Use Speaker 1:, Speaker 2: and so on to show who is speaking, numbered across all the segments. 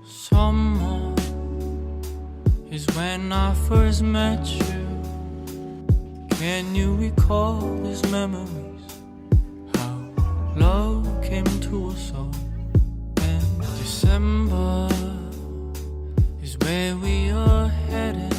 Speaker 1: Summer is when I first met you. Can you recall these memories? How love came to us all. And December is where we are headed.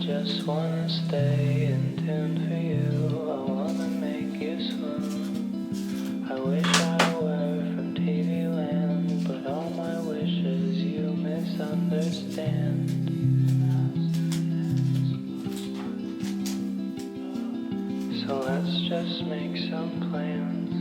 Speaker 2: Just wanna stay in tune for you. I wanna make you swim. I wish I were from TV land, but all my wishes you misunderstand. So let's just make some plans.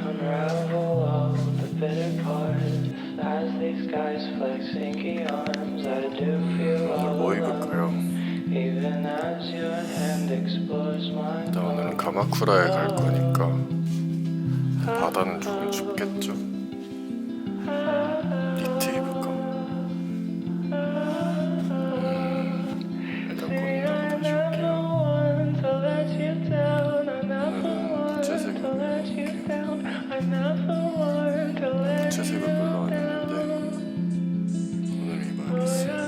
Speaker 2: Unravel all the bitter parts as these guys flex inky arms. I do feel all
Speaker 3: 뭐 입을까요?
Speaker 2: alone, even as your hand explores my
Speaker 3: 일단 오늘은 가마쿠라에 갈 거니까 바다는 조금 춥겠죠? 니트 입을까? 일단 꽃나무 다시 올게요. 오늘은 무채색으로 입을게요. 무채색은 별로 안 입는데 오늘 입어야겠어요.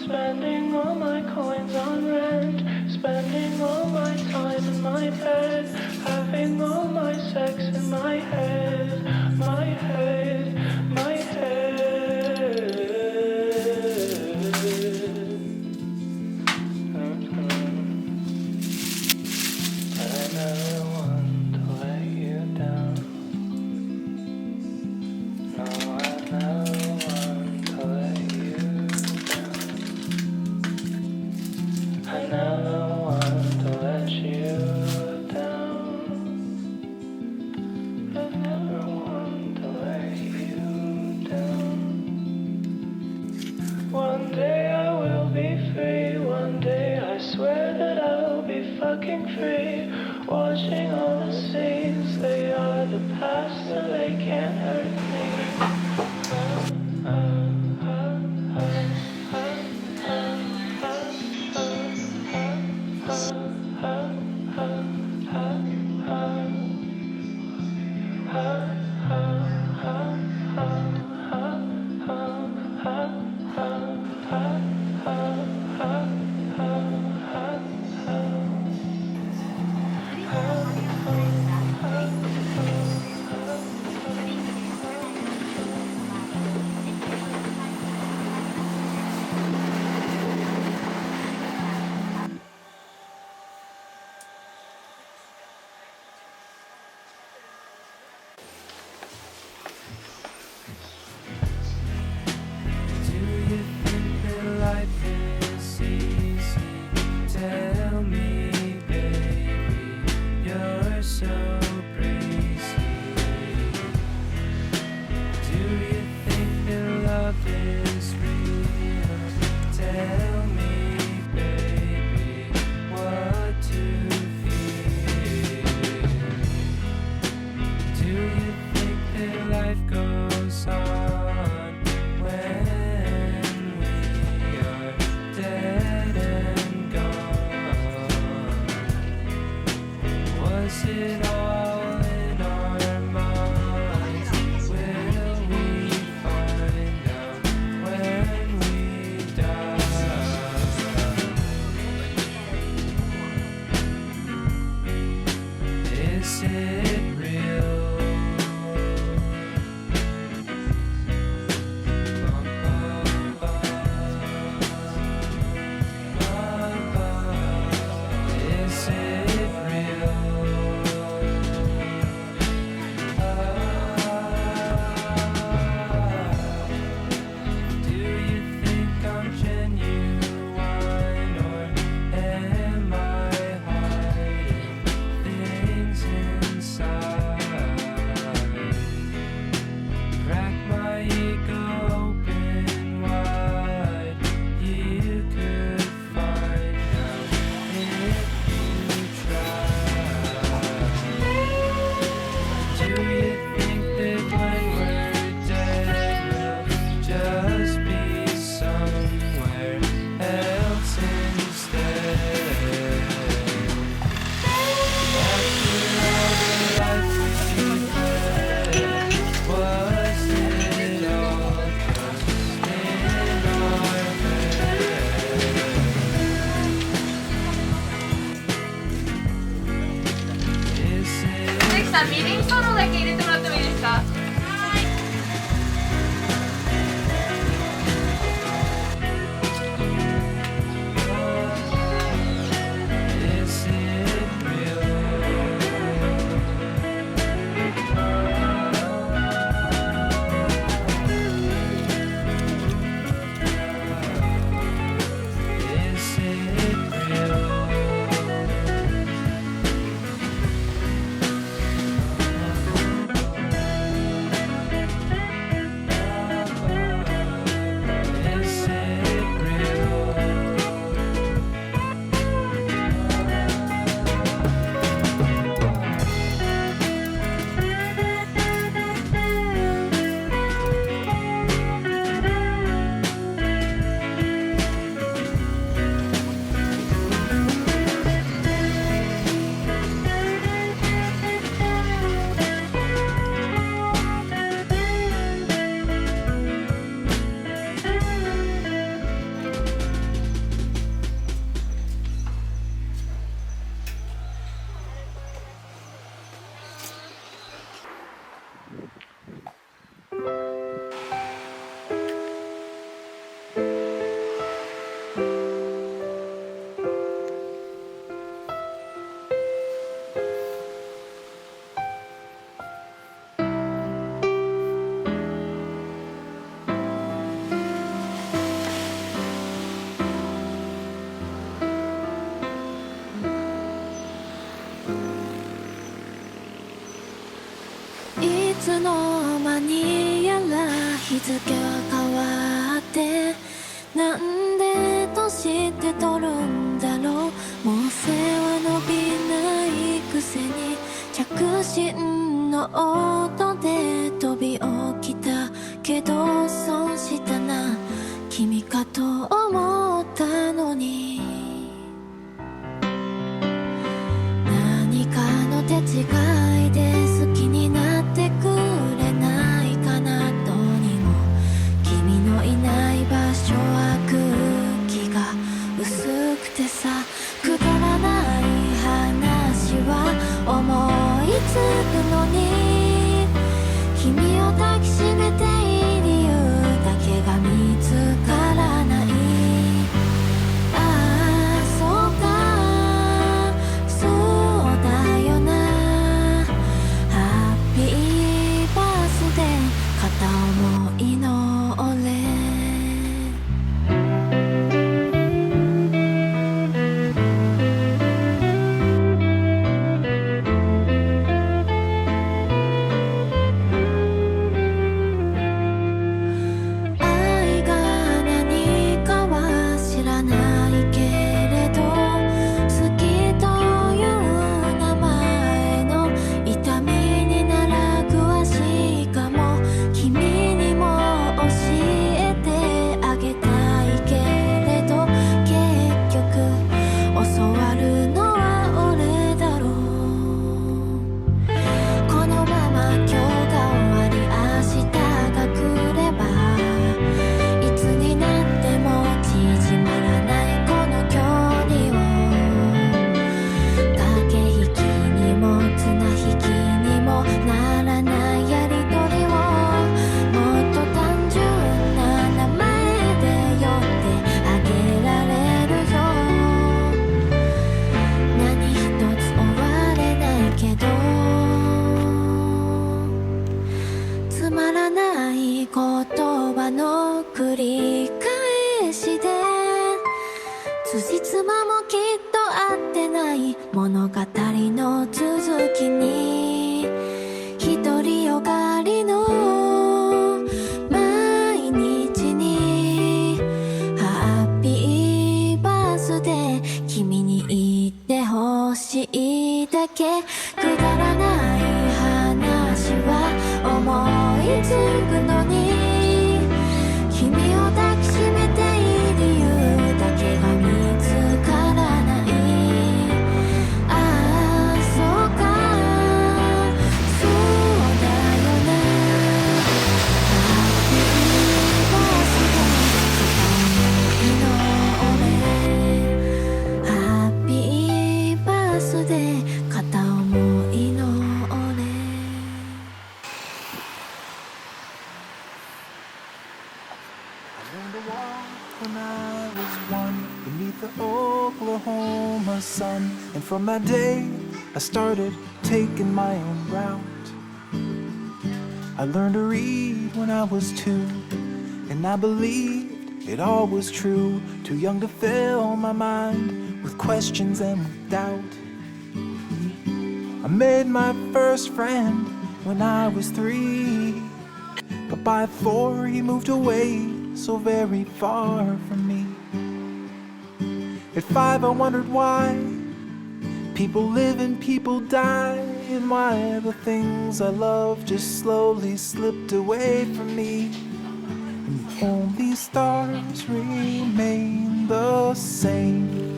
Speaker 2: Spending all my coins on rent, spending all my time in my bed, having all my sex in my head, my head, my head. I never want to let you down. No, I never want to let you down. I never want to let you down. I never want to let you down. One day I will be free. One day I swear that I'll be fucking free. Watching all the scenes, they are the past and they can't hurt me.
Speaker 4: さんみりんとのだけ入れてもらってもいいですか？
Speaker 5: いつの間にやら日付は変わってなんで年って取るんだろう。もう背は伸びないくせに着信の音で飛び起きたけど損したな君かと思ったのに何かの手違いで好きになってくれないかな。どうにも君のいない場所は空気が薄くてさくだらない話は思いつくのに君を抱きしめていい理由だけが見つからない。ああそうかそうだよなハッピーバースデー片思いの俺愛が何かは知らないけれど好きという名前の痛みになら詳しいかも。君にも教えてあげたいけれど結局教わるのは俺だろう。このまま今日が終わり明日が来ればいつになっても縮まらないこの距離を駆け引きにも綱引きにもならないやりとりをもっと単純な名前で呼ってあげられるよ。何一つ終われないけどつまらない言葉の繰り返しで辻褄もきっと合ってない物語の続きに独りよがりの毎日にハッピーバースデー君に言ってほしいだけ。くだらない話は思いつくのに君を抱きしめていい理由だけが見つからない。ああそうかそうだよなハッピーバースデー片思いの俺ハッピーバースデー片思いの俺
Speaker 6: And from that day, I started taking my own route. I learned to read when I was 2, and I believed it all was true. Too young to fill my mind with questions and with doubt. I made my first friend when I was 3, but by 4 he moved away so very far from me. At 5 I wondered why people live and people die, and why the things I love just slowly slipped away from me. And only stars remain the same.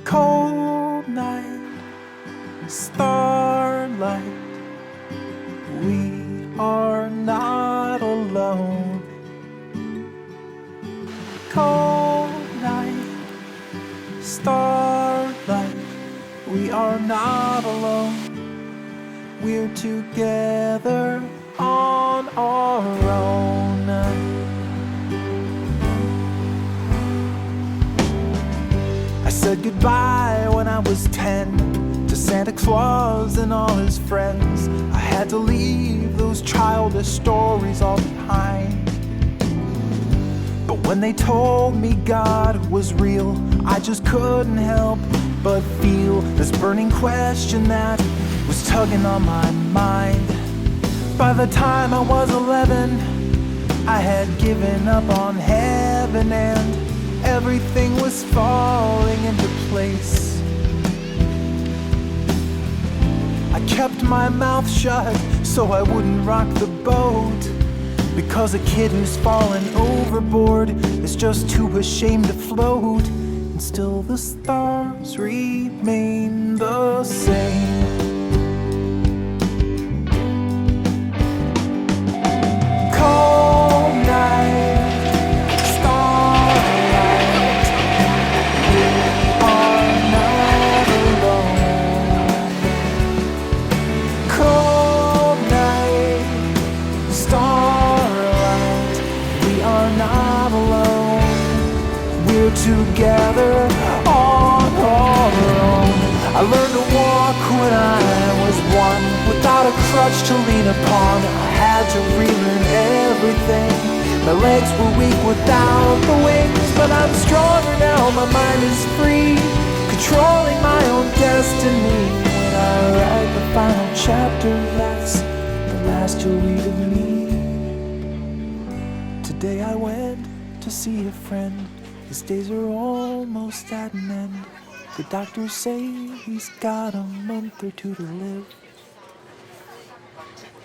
Speaker 6: Cold night, starlight, we are not alone. Cold night, starlight, we are not alone. We're together on our own. I said goodbye when I was 10 to Santa Claus and all his friends. I had to leave those childish stories all behind. But when they told me God was real, I just couldn't help but feel this burning question that was tugging on my mind. By the time I was 11, I had given up on heaven, and everything was falling into place. I kept my mouth shut so I wouldn't rock the boat, because a kid who's fallen overboard is just too ashamed to float. And still the stars remain the same. Cold night, starlight, we are not alone. Cold night, starlight, we are not alone. We're together on our own. I learned to walk when I was 1, without a crutch to lean upon. I had to relearn everything. My legs were weak without the wings, but I'm stronger now, my mind is free, controlling my own destiny. When I write the final chapter, that's the last you'll read of me. Today I went to see a friend. His days are almost at an end. The doctors say he's got a month or 2 to live.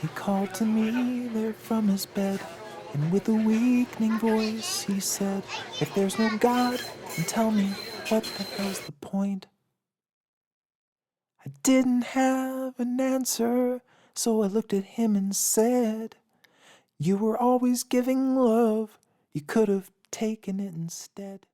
Speaker 6: He called to me there from his bed, and with a weakening voice he said, if there's no God, then tell me, what the hell's the point? I didn't have an answer, so I looked at him and said, you were always giving love, you could have taken it instead.